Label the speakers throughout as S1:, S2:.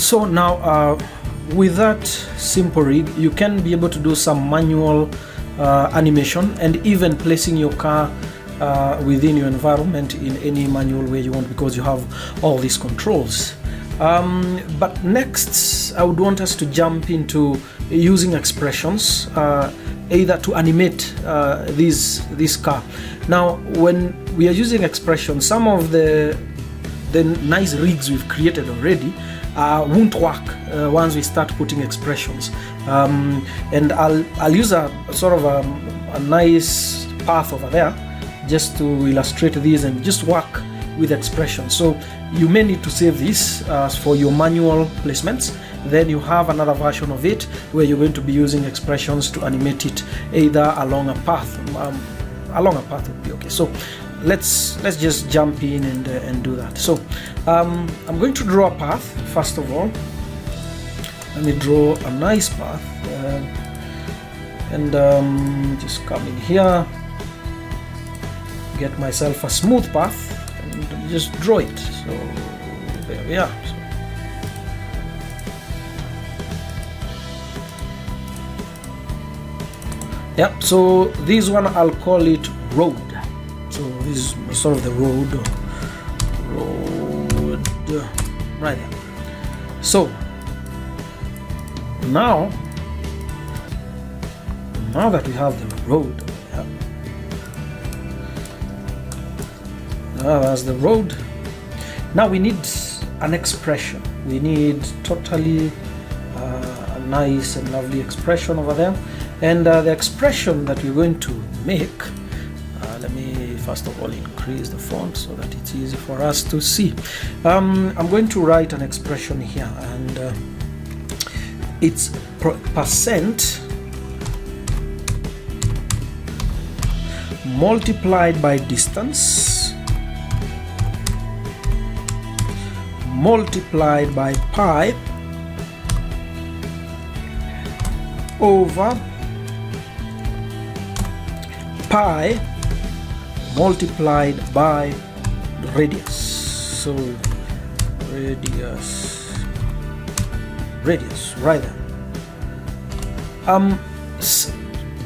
S1: So now with that simple rig, you can be able to do some manual animation and even placing your car within your environment in any manual way you want, because you have all these controls. But next I would want us to jump into using expressions either to animate this car. Now when we are using expressions, some of the nice rigs we've created already won't work once we start putting expressions, and I'll use a sort of a nice path over there just to illustrate this and just work with expressions. So you may need to save this for your manual placements. Then you have another version of it where you're going to be using expressions to animate it either along a path. Along a path would be okay. So let's just jump in and do that. So I'm going to draw a path first of all. Let me draw a nice path and just come in here, get myself a smooth path and just draw it. So there we are. Yep, so this one I'll call it road. So this is sort of the road right there. So now that we have the road, that's the road. Now we need an expression. We need totally a nice and lovely expression over there. And the expression that we're going to make, let me first of all increase the font so that it's easy for us to see. I'm going to write an expression here, and it's percent multiplied by distance multiplied by pi over pi multiplied by radius. So radius right there.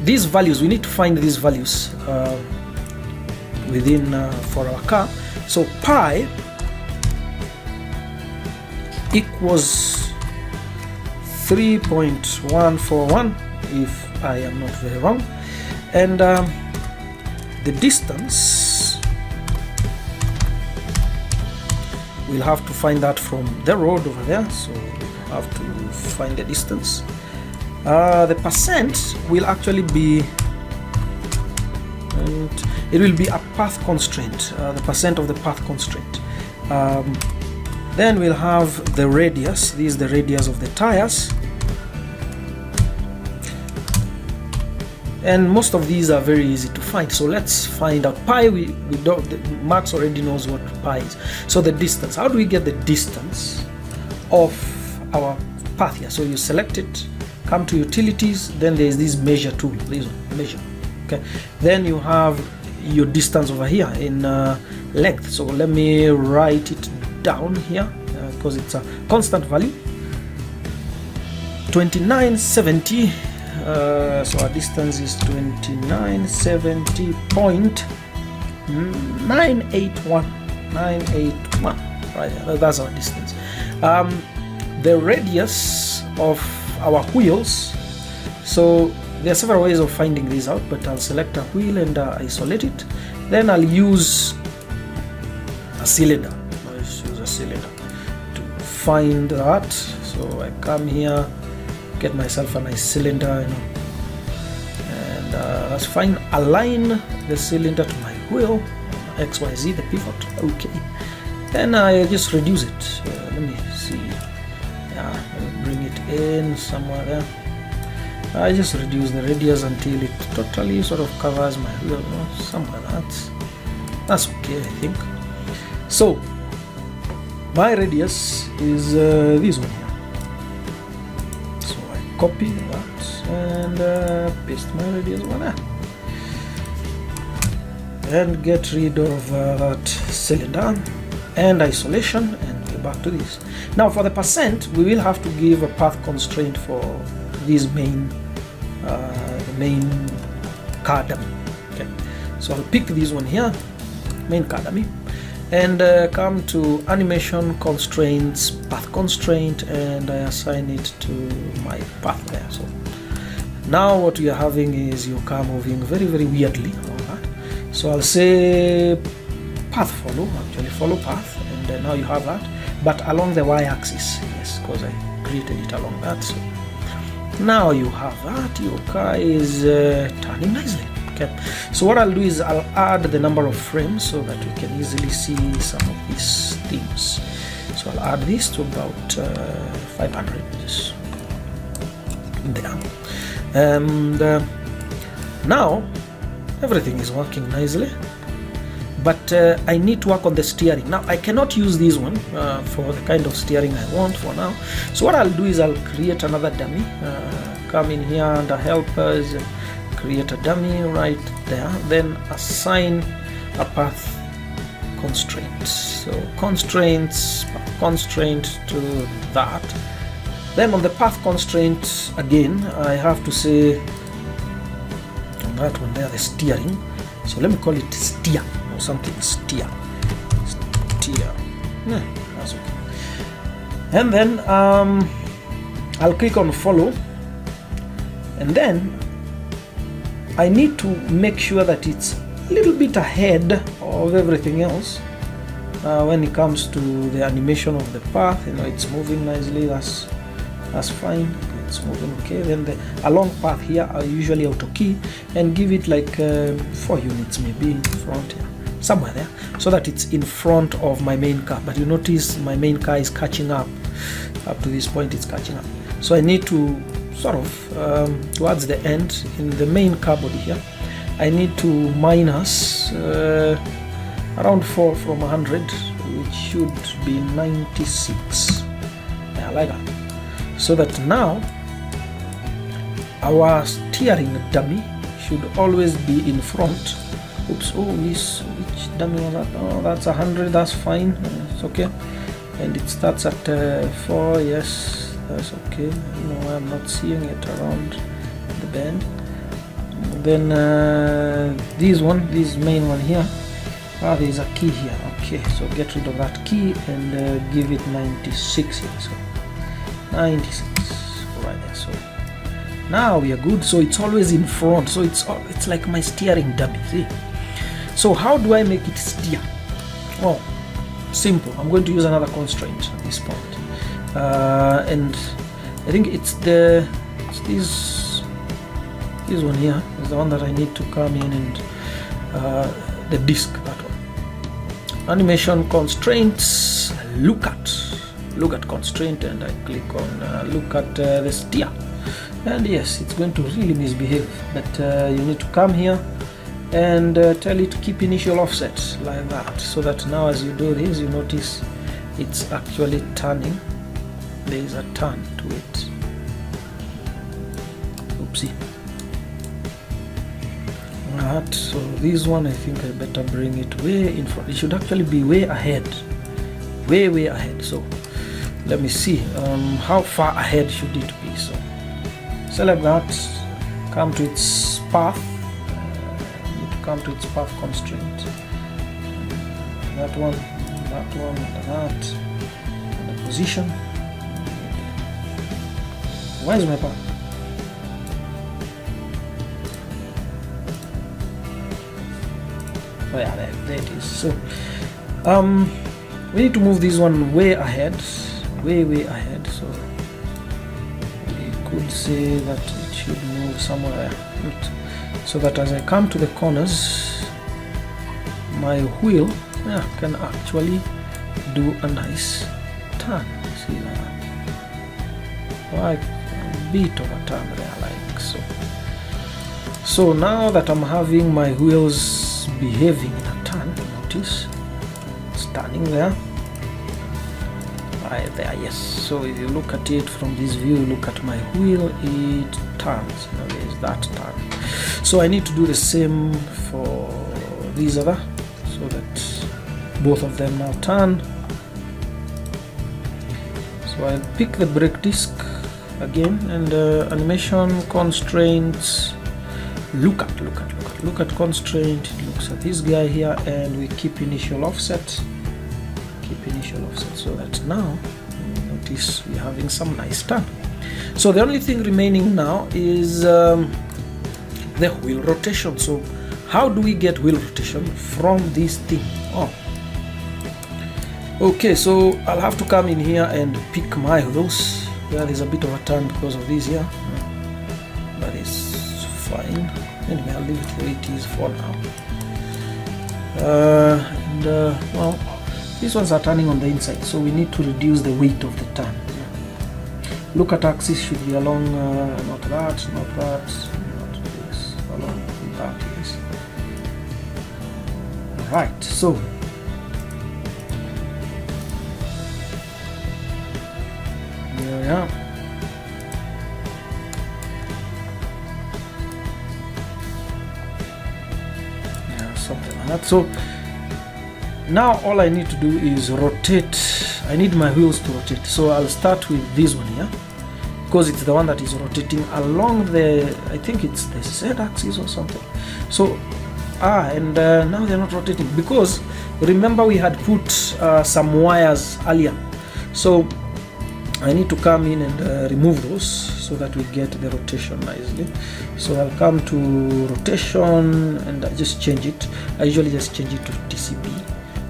S1: These values, we need to find these values within for our car. So pi equals 3.141 if I am not very wrong, and the distance, we'll have to find that from the road over there, so we'll have to find the distance. The percent will actually be, and it will be a path constraint, the percent of the path constraint. Then we'll have the radius. This is the radius of the tires, and most of these are very easy to find. So let's find out pi. We don't, Max already knows what pi is. So the distance, how do we get the distance of our path here? So you select it, come to utilities, then there's this measure tool, this one, measure. Okay, then you have your distance over here in length. So let me write it down here because it's a constant value, 2970. So our distance is 2970.981 right there. That's our distance. The radius of our wheels, so there are several ways of finding this out, but I'll select a wheel and isolate it. Then I'll use a cylinder. Let's use a cylinder to find that. So I come here, get myself a nice cylinder, you know, and let's find, align the cylinder to my wheel, XYZ, the pivot. Okay, then I just reduce it. Let me see. Yeah, let me bring it in somewhere there. I just reduce the radius until it totally sort of covers my wheel, you know, somewhere. That's okay, I think. So my radius is this one here. So I copy that and paste my radius over there, and get rid of that cylinder and isolation, and we'll back to this. Now for the percent, we will have to give a path constraint for this main car dummy. Okay, so I'll pick this one here, main car dummy, and come to animation constraints, path constraint, and I assign it to my path there. So now what we are having is your car moving very, very weirdly. So I'll say path follow, actually follow path, and now you have that, but along the y-axis, yes, because I created it along that. So now you have that, your car is turning nicely. Okay, so what I'll do is I'll add the number of frames so that we can easily see some of these things. So I'll add this to about 500 just there, and now everything is working nicely, but I need to work on the steering. Now I cannot use this one for the kind of steering I want for now. So what I'll do is I'll create another dummy, come in here under helpers, create a dummy right there, then assign a path constraint. So constraint to that. Then on the path constraint again, I have to say on that one there, the steering. So let me call it steer or something. Steer. Yeah, that's okay. And then I'll click on follow, and then I need to make sure that it's a little bit ahead of everything else when it comes to the animation of the path. You know, it's moving nicely, that's fine, it's moving okay. Then the along path here I usually auto key and give it like 4 units maybe in front here, somewhere there, so that it's in front of my main car. But you notice my main car is catching up to this point, it's catching up. So I need to sort of towards the end in the main car body here, I need to minus around 4 from 100, which should be 96. Yeah, like that. So that now our steering dummy should always be in front. Oops, oh, which dummy was that? Oh, that's 100, that's fine, it's okay. And it starts at 4, yes, that's okay. No, I'm not seeing it around the bend. Then this main one here, there's a key here. Okay, so get rid of that key and give it 96 here. So 96 right there. So now we are good. So it's always in front. So it's like my steering dummy. See. So how do I make it steer? Well, simple. I'm going to use another constraint at this point. And I think it's this one here is the one that I need to come in, and the disk, that one. Animation constraints, look at constraint, and I click on look at the steer, and yes, it's going to really misbehave, but you need to come here and tell it to keep initial offset like that, so that now as you do this, you notice it's actually turning. There is a turn to it. Oopsie. Right, so this one I think I better bring it way in front. It should actually be way ahead, way ahead. So let me see how far ahead should it be. So select that, come to its path, need to come to its path constraint, that one, and the position. Where is my path? Oh yeah, there it is. So we need to move this one way ahead, way ahead. So we could say that it should move somewhere, so that as I come to the corners, my wheel can actually do a nice turn. See that? Like a bit of a turn there, like so. So now that I'm having my wheels behaving in a turn, notice it's turning there, right there, yes. So if you look at it from this view, look at my wheel, it turns. Now there's that turn. So I need to do the same for these other, so that both of them now turn. So I pick the brake disc again, and animation constraints. Look at constraint. It looks at this guy here, and we keep initial offset. So that now notice we're having some nice turn. So the only thing remaining now is the wheel rotation. So how do we get wheel rotation from this thing? Okay, so I'll have to come in here and pick my wheels. There's a bit of a turn because of this here, but it's fine. Anyway, I'll leave it the way it is for now. Well, these ones are turning on the inside, so we need to reduce the weight of the turn. Look at axis should be along, not this, along that is. Right, so here we are. Yeah, something like that. So now all I need to do is rotate. I need my wheels to rotate, so I'll start with this one here because it's the one that is rotating along the, I think it's the Z axis or something. So and now they're not rotating because remember we had put some wires earlier, so I need to come in and remove those so that we get the rotation nicely. So I'll come to rotation and I just change it. I usually just change it to TCP,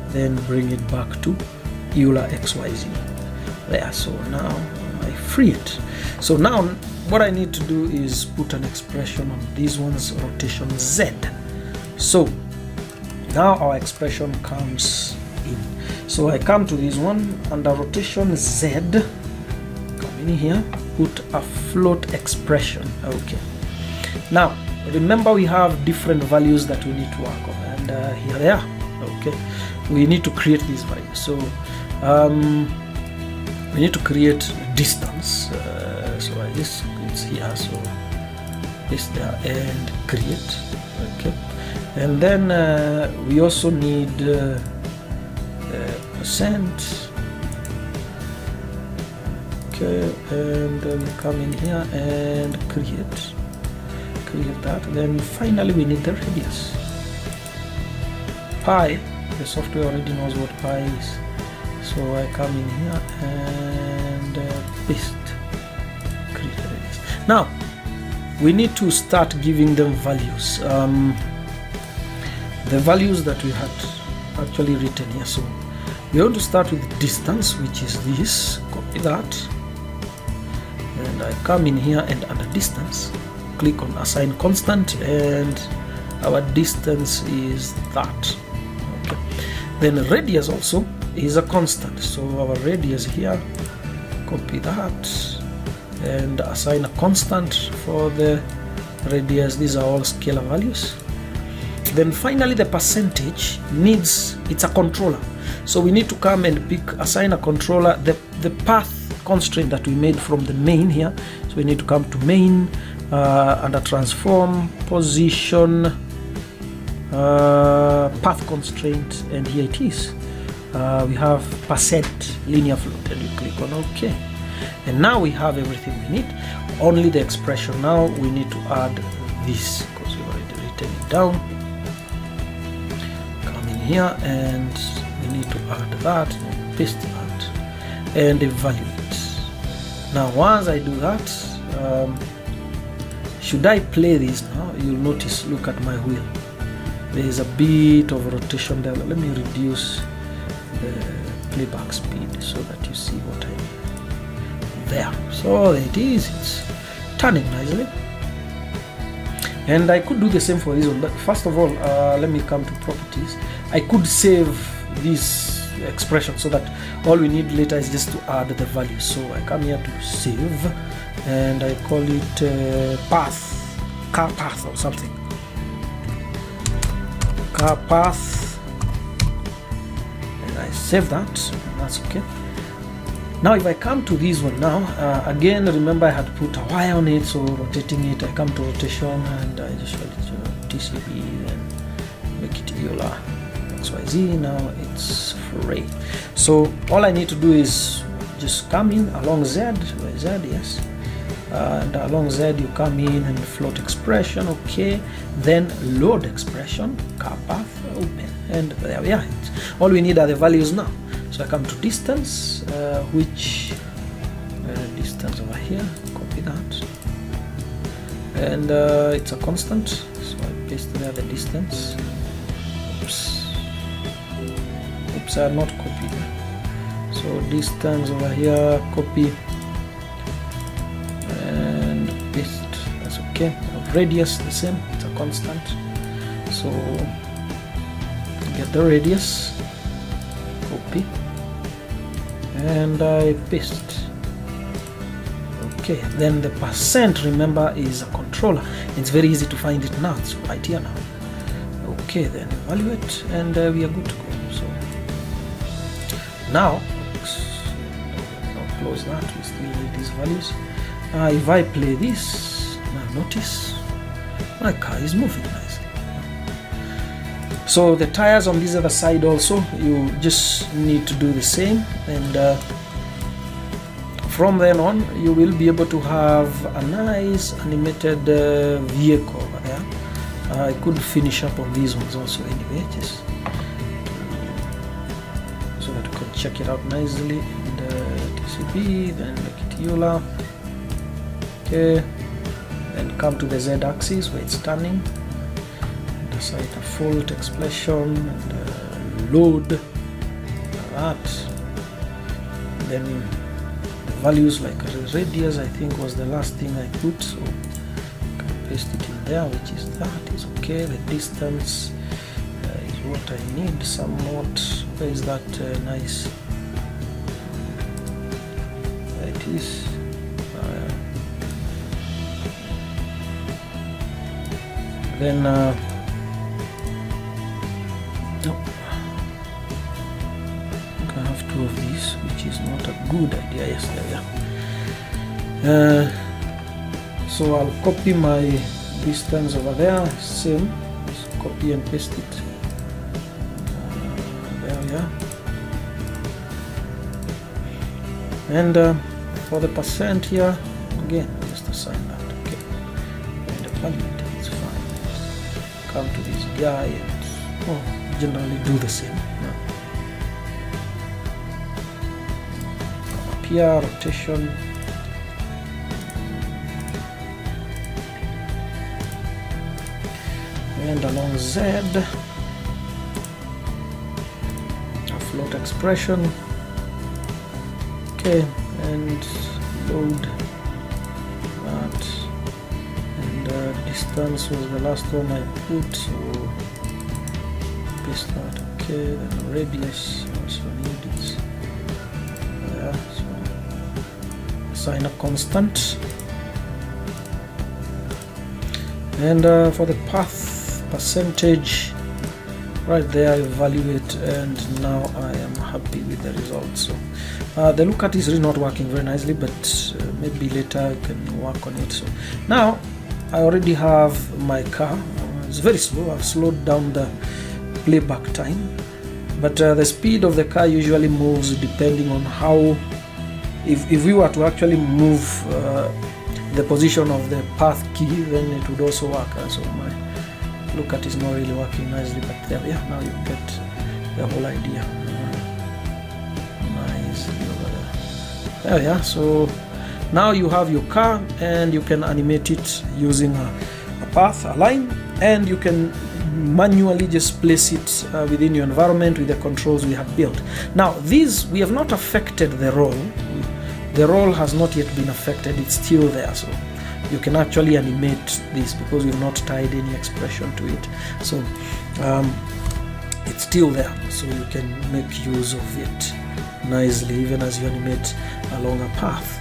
S1: then bring it back to Euler XYZ there. So now I free it. So now what I need to do is put an expression on this one's rotation Z. So now our expression comes in. So I come to this one under rotation Z, come in here, put a float expression. Okay, now remember we have different values that we need to work on, and here they are. Okay, we need to create these values. So we need to create distance. So it's here, so this there and create. Okay, and then we also need percent. Okay, and then come in here and create that. Then finally we need the radius. Pi, the software already knows what pi is, so I come in here and paste, create a radius. Now we need to start giving them values, the values that we had actually written here. So we want to start with distance, which is this, copy that, and I come in here and under distance click on assign constant, and our distance is that. Okay, then radius also is a constant, so our radius here, copy that and assign a constant for the radius. These are all scalar values. Then finally the percentage needs, it's a controller, so we need to come and assign a controller the path constraint that we made from the main here. So we need to come to main, under transform, position, path constraint, and here it is. We have percent linear float, and you click on OK, and now we have everything we need, only the expression. Now we need to add this because we've already written it down. Come in here and we need to add that, and paste that and evaluate. Now once I do that, should I play this now? You'll notice, look at my wheel, there is a bit of rotation there. Let me reduce the playback speed so that you see what I mean there. So there it is, it's turning nicely, and I could do the same for this one. But first of all, let me come to properties. I could save this expression so that all we need later is just to add the value. So I come here to save, and I call it car path or something, car path, and I save that, and that's okay. Now if I come to this one now, again remember I had put a wire on it, so rotating it, I come to rotation and I just show it TCP and make it Euler XYZ. Now it's free. So all I need to do is just come in along Z, yes, and along Z you come in and float expression, okay, then load expression, car path, open, and there we are. All we need are the values now. So I come to distance, which distance over here, copy that, and it's a constant, so I paste there the distance. Oops, I have not copied. So distance over here, copy and paste. That's okay. Radius the same, it's a constant. So get the radius, copy, and I paste. Okay, then the percent, remember, is a controller. It's very easy to find it now. So right here now. Okay, then evaluate, and we are good to go. So now, I'll close that. We still need these values. If I play this, now notice my car is moving nicely. So the tires on this other side also, you just need to do the same, and from then on you will be able to have a nice animated vehicle over there. I could finish up on these ones also anyway, just so that you can check it out nicely. And TCB, then make it Euler. Okay, and come to the Z-axis where it's turning. Decide a fault expression and load that. Then the values like radius, I think, was the last thing I put, so I can paste it in there, which is that is okay. The distance is what I need somewhat. Where is that nice? There it is. Then no, I have two of these, which is not a good idea. Yes, there we are. So I'll copy my distance over there, same, just copy and paste it. There we are. And for the percent here, again, just assign that, okay, and evaluate. Come to this guy and generally do the same. Up here, rotation, and along Z, a float expression, okay, and load that. Distance was the last one I put, so paste that, okay. Then radius also needs, yeah, so assign a constant, and for the path percentage, right there, evaluate, and now I am happy with the results. So the lookat is really not working very nicely, but maybe later I can work on it. So now I already have my car. It's very slow. I've slowed down the playback time, but the speed of the car usually moves depending on how, if we were to actually move the position of the path key, then it would also work. So my lookat is not really working nicely, but there we are. Now you get the whole idea. Nicely over there. There we are. So now you have your car, and you can animate it using a path, a line, and you can manually just place it within your environment with the controls we have built. Now these, we have not affected the roll. The roll has not yet been affected, it's still there. So you can actually animate this because we've not tied any expression to it. So it's still there, so you can make use of it nicely even as you animate along a path.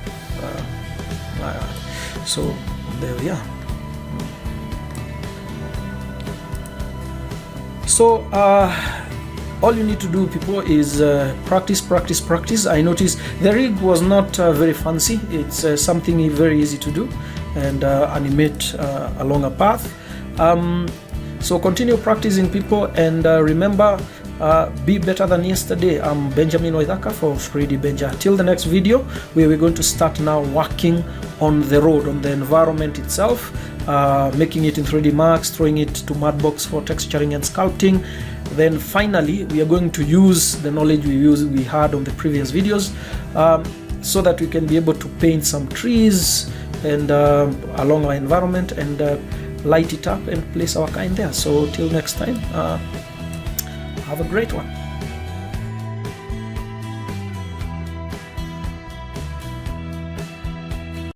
S1: So there we are. So all you need to do, people, is practice. I noticed the rig was not very fancy. It's something very easy to do and animate along a path. So continue practicing, people, and remember, be better than yesterday. I'm Benjamin Waithaka for 3D Benja. Till the next video, where we're going to start now working on the road, on the environment itself, making it in 3D Max, throwing it to Madbox for texturing and sculpting. Then finally, we are going to use the knowledge we had on the previous videos, so that we can be able to paint some trees and along our environment and light it up and place our car in there. So till next time, have a great one.